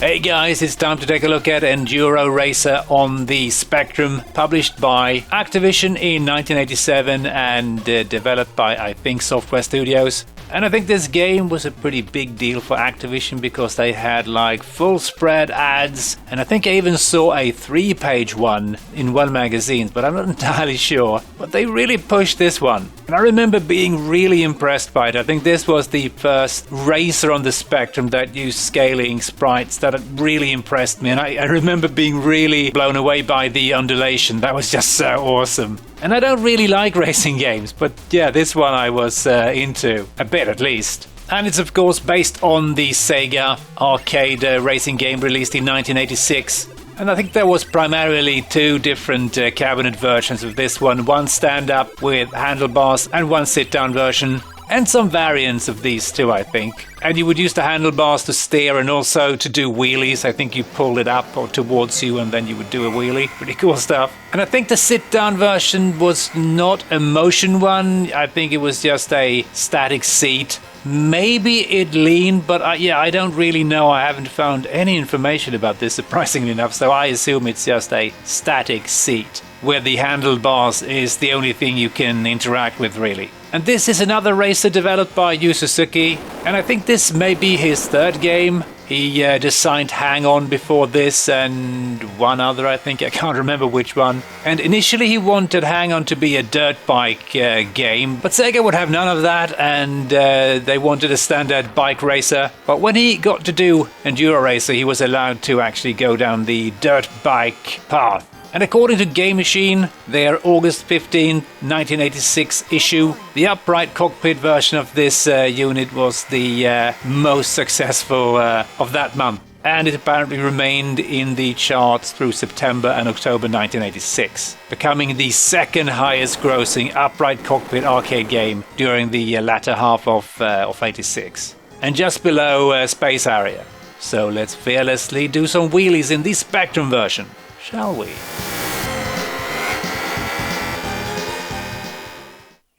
Hey guys, it's time to take a look at Enduro Racer on the Spectrum, published by Activision in 1987 and developed by, I think, Software Studios. And I think this game was a pretty big deal for Activision because they had like full spread ads, and I think I even saw a 3-page one in one magazine, but I'm not entirely sure. But they really pushed this one. And I remember being really impressed by it. I think this was the first racer on the Spectrum that used scaling sprites that really impressed me. And I remember being really blown away by the undulation. That was just so awesome. And I don't really like racing games, but yeah, this one I was into, a bit at least. And it's of course based on the Sega arcade racing game released in 1986. And I think there was primarily two different cabinet versions of this one stand-up with handlebars and one sit-down version. And some variants of these two, I think. And you would use the handlebars to steer and also to do wheelies. I think you pulled it up or towards you and then you would do a wheelie. Pretty cool stuff. And I think the sit-down version was not a motion one. I think it was just a static seat. Maybe it leaned, but I don't really know. I haven't found any information about this, surprisingly enough. So I assume it's just a static seat, where the handlebars is the only thing you can interact with, really. And this is another racer developed by Yu Suzuki, and I think this may be his third game. He designed Hang On before this and one other, I think. I can't remember which one. And initially he wanted Hang On to be a dirt bike game, but Sega would have none of that, and they wanted a standard bike racer. But when he got to do Enduro Racer, he was allowed to actually go down the dirt bike path. And according to Game Machine, their August 15, 1986 issue, the upright cockpit version of this unit was the most successful of that month. And it apparently remained in the charts through September and October 1986, becoming the second highest grossing upright cockpit arcade game during the latter half of 86. And just below Space Harrier. So let's fearlessly do some wheelies in the Spectrum version, shall we?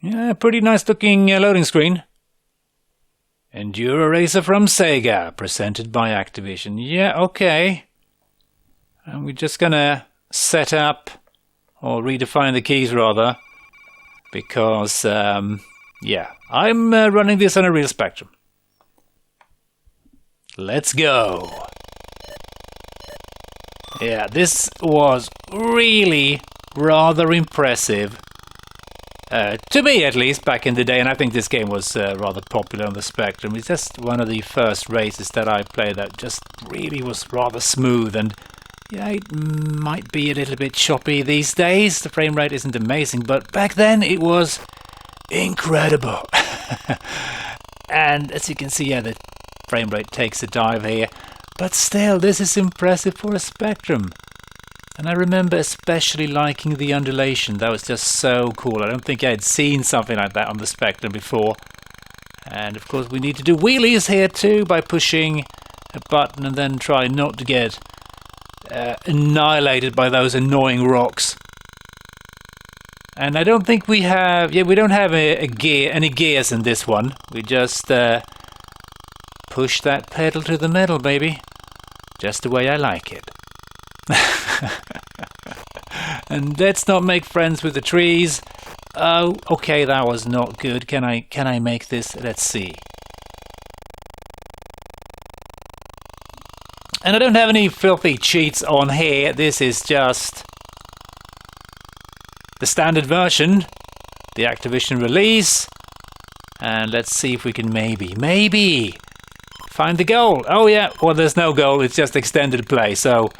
Yeah, pretty nice looking loading screen. Enduro Racer from Sega, presented by Activision. Yeah, okay. And we're just gonna set up, or redefine the keys rather, because, yeah, I'm running this on a real Spectrum. Let's go. Yeah, this was really rather impressive. To me, at least, back in the day, and I think this game was rather popular on the Spectrum. It's just one of the first races that I played that just really was rather smooth, and yeah, it might be a little bit choppy these days. The frame rate isn't amazing, but back then it was incredible. And as you can see, yeah, the frame rate takes a dive here, but still, this is impressive for a Spectrum. And I remember especially liking the undulation. That was just so cool. I don't think I had seen something like that on the Spectrum before. And of course we need to do wheelies here too by pushing a button and then try not to get annihilated by those annoying rocks. And I don't think we have... Yeah, we don't have any gears in this one. We just push that pedal to the metal, baby. Just the way I like it. And let's not make friends with the trees. Oh, okay, that was not good. Can I make this? Let's see. And I don't have any filthy cheats on here. This is just the standard version, the Activision release. And let's see if we can maybe find the goal. Oh yeah, well there's no goal, it's just extended play, so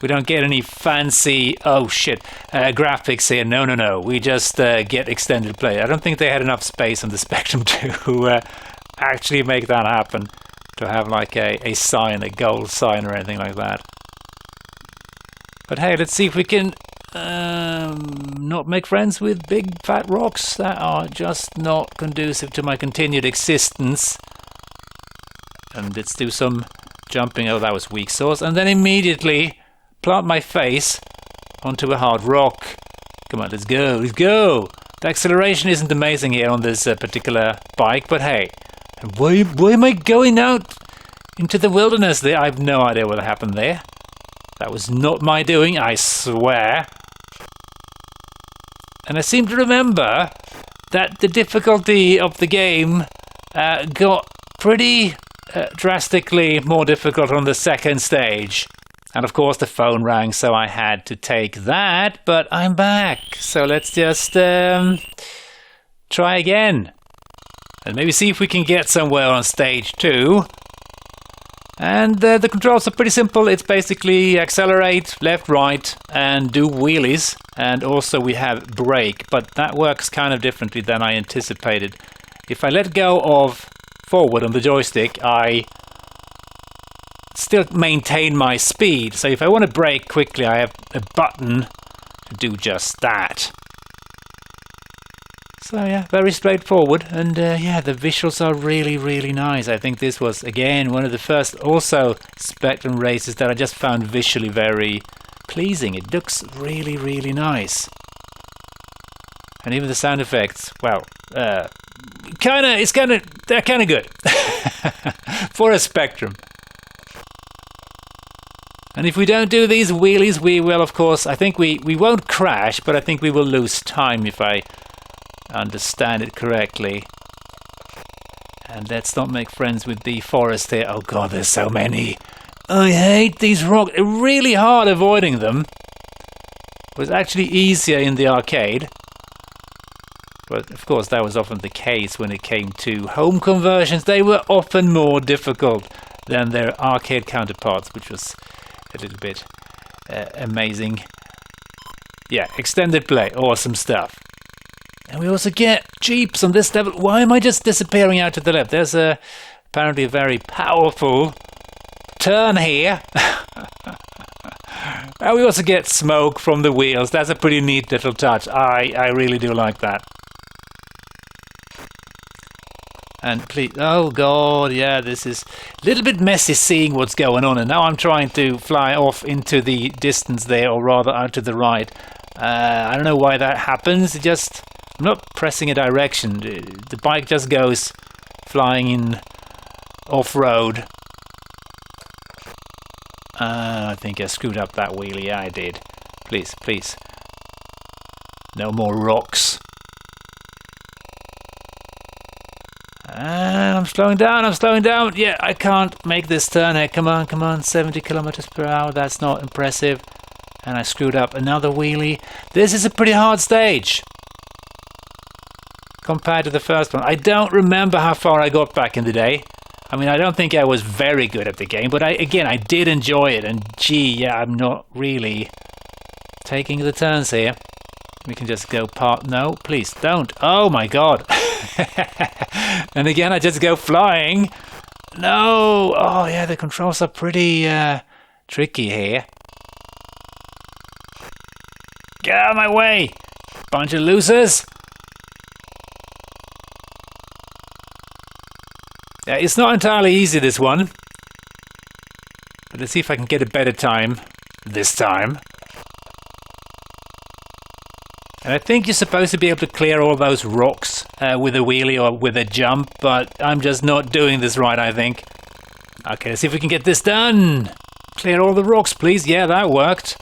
we don't get any fancy, graphics here. No. We just get extended play. I don't think they had enough space on the Spectrum to actually make that happen. To have like a sign, a goal sign or anything like that. But hey, let's see if we can not make friends with big fat rocks that are just not conducive to my continued existence. And let's do some jumping. Oh, that was weak sauce. And then immediately plant my face onto a hard rock. Come on, let's go. The acceleration isn't amazing here on this particular bike, but hey, why am I going out into the wilderness there. I have no idea what happened there. That was not my doing, I swear. And I seem to remember that the difficulty of the game got pretty drastically more difficult on the second stage. And of course the phone rang, so I had to take that, but I'm back. So let's just try again. And maybe see if we can get somewhere on stage 2. And the controls are pretty simple. It's basically accelerate, left, right, and do wheelies. And also we have brake, but that works kind of differently than I anticipated. If I let go of forward on the joystick, I still maintain my speed. So if I want to brake quickly, I have a button to do just that. So yeah, very straightforward, and yeah, the visuals are really, really nice. I think this was, again, one of the first also Spectrum races that I just found visually very pleasing. It looks really, really nice. And even the sound effects, well, they're kind of good for a Spectrum. And if we don't do these wheelies, we will, of course, I think we won't crash, but I think we will lose time if I understand it correctly. And let's not make friends with the forest here. Oh god, there's so many. I hate these rocks. Really hard avoiding them. It was actually easier in the arcade. But of course that was often the case when it came to home conversions. They were often more difficult than their arcade counterparts, which was a little bit amazing. Yeah, extended play, awesome stuff. And we also get jeeps on this level. Why am I just disappearing out to the left? There's apparently a very powerful turn here. And we also get smoke from the wheels. That's a pretty neat little touch. I really do like that. And please, oh god, yeah, this is a little bit messy seeing what's going on. And now I'm trying to fly off into the distance there, or rather out to the right. I don't know why that happens. I'm not pressing a direction. The bike just goes flying in off-road. I think I screwed up that wheelie. Yeah, I did. Please, please. No more rocks. I'm slowing down. Yeah, I can't make this turn here. Come on. 70 kilometers per hour. That's not impressive. And I screwed up another wheelie. This is a pretty hard stage compared to the first one. I don't remember how far I got back in the day. I mean, I don't think I was very good at the game, but I did enjoy it. And gee, yeah, I'm not really taking the turns here. We can just go no, please don't. Oh my god. And again, I just go flying. No. Oh yeah, the controls are pretty tricky here. Get out of my way, bunch of losers. Yeah, it's not entirely easy, this one. But let's see if I can get a better time this time. And I think you're supposed to be able to clear all those rocks with a wheelie or with a jump, but I'm just not doing this right, I think. Okay, let's see if we can get this done. Clear all the rocks, please. Yeah, that worked.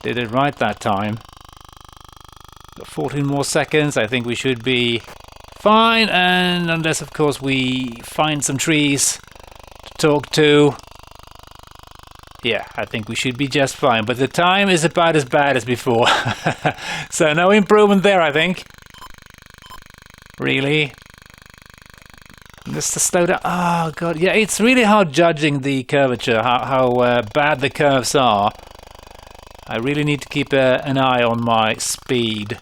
Did it right that time. Got 14 more seconds. I think we should be fine, and unless of course we find some trees to talk to. Yeah, I think we should be just fine, but the time is about as bad as before. So no improvement there, I think. Really? Just to slow down. Oh god, yeah, it's really hard judging the curvature, how bad the curves are. I really need to keep an eye on my speed.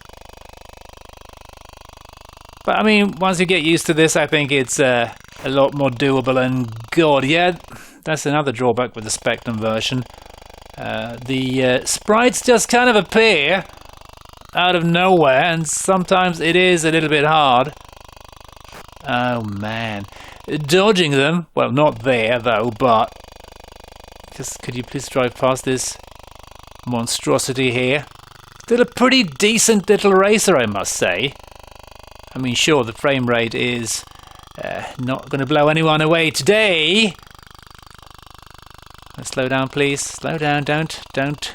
But I mean, once you get used to this, I think it's a lot more doable. And god, yeah, that's another drawback with the Spectrum version. The sprites just kind of appear out of nowhere, and sometimes it is a little bit hard. Oh man, dodging them. Well, not there though, but just could you please drive past this monstrosity here? Still a pretty decent little racer, I must say. I mean, sure, the frame rate is not going to blow anyone away today, Slow down, please. Slow down. Don't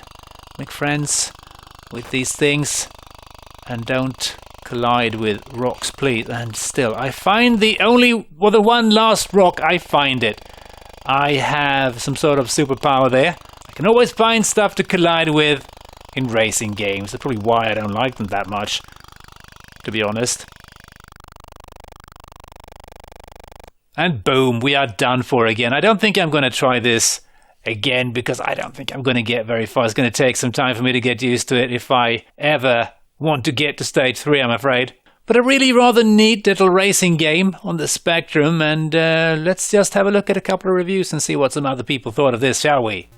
make friends with these things. And don't collide with rocks, please. And still, I find the one last rock, I find it. I have some sort of superpower there. I can always find stuff to collide with in racing games. That's probably why I don't like them that much, to be honest. And boom, we are done for again. I don't think I'm going to try this again because I don't think I'm going to get very far. It's going to take some time for me to get used to it if I ever want to get to stage 3, I'm afraid. But a really rather neat little racing game on the Spectrum, and let's just have a look at a couple of reviews and see what some other people thought of this, shall we?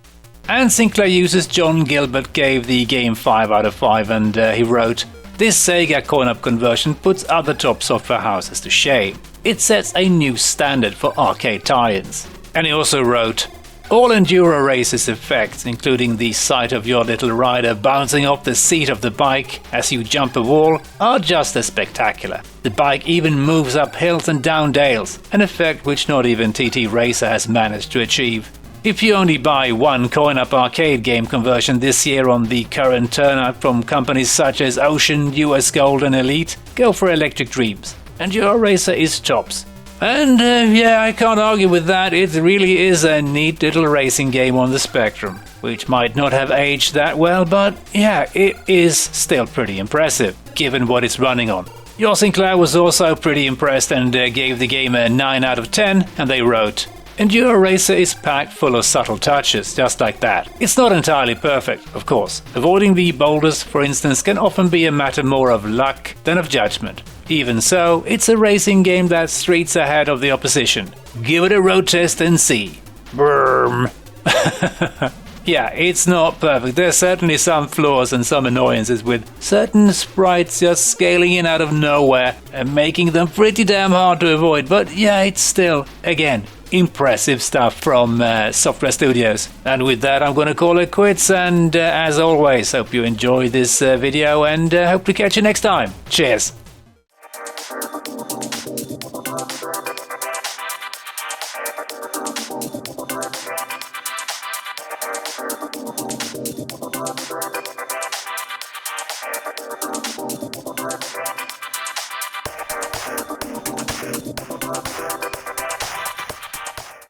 And Sinclair users John Gilbert gave the game 5 out of 5, and he wrote, "This Sega coin-op conversion puts other top software houses to shame. It sets a new standard for arcade tie-ins." And he also wrote, "All Enduro Racer's effects, including the sight of your little rider bouncing off the seat of the bike as you jump a wall, are just as spectacular. The bike even moves up hills and down dales, an effect which not even TT Racer has managed to achieve. If you only buy one coin-up arcade game conversion this year on the current turnout from companies such as Ocean, US Gold and Elite, go for Electric Dreams. Enduro Racer is tops. And yeah, I can't argue with that. It really is a neat little racing game on the Spectrum, which might not have aged that well, but yeah, it is still pretty impressive, given what it's running on." Your Sinclair was also pretty impressed and gave the game a 9 out of 10, and they wrote, "Enduro Racer is packed full of subtle touches, just like that. It's not entirely perfect, of course. Avoiding the boulders, for instance, can often be a matter more of luck than of judgment. Even so, it's a racing game that's streets ahead of the opposition. Give it a road test and see." Brrm. Yeah, it's not perfect. There's certainly some flaws and some annoyances with certain sprites just scaling in out of nowhere and making them pretty damn hard to avoid. But yeah, it's still, again, impressive stuff from Software Studios. And with that, I'm going to call it quits. And as always, hope you enjoyed this video and hope to catch you next time. Cheers.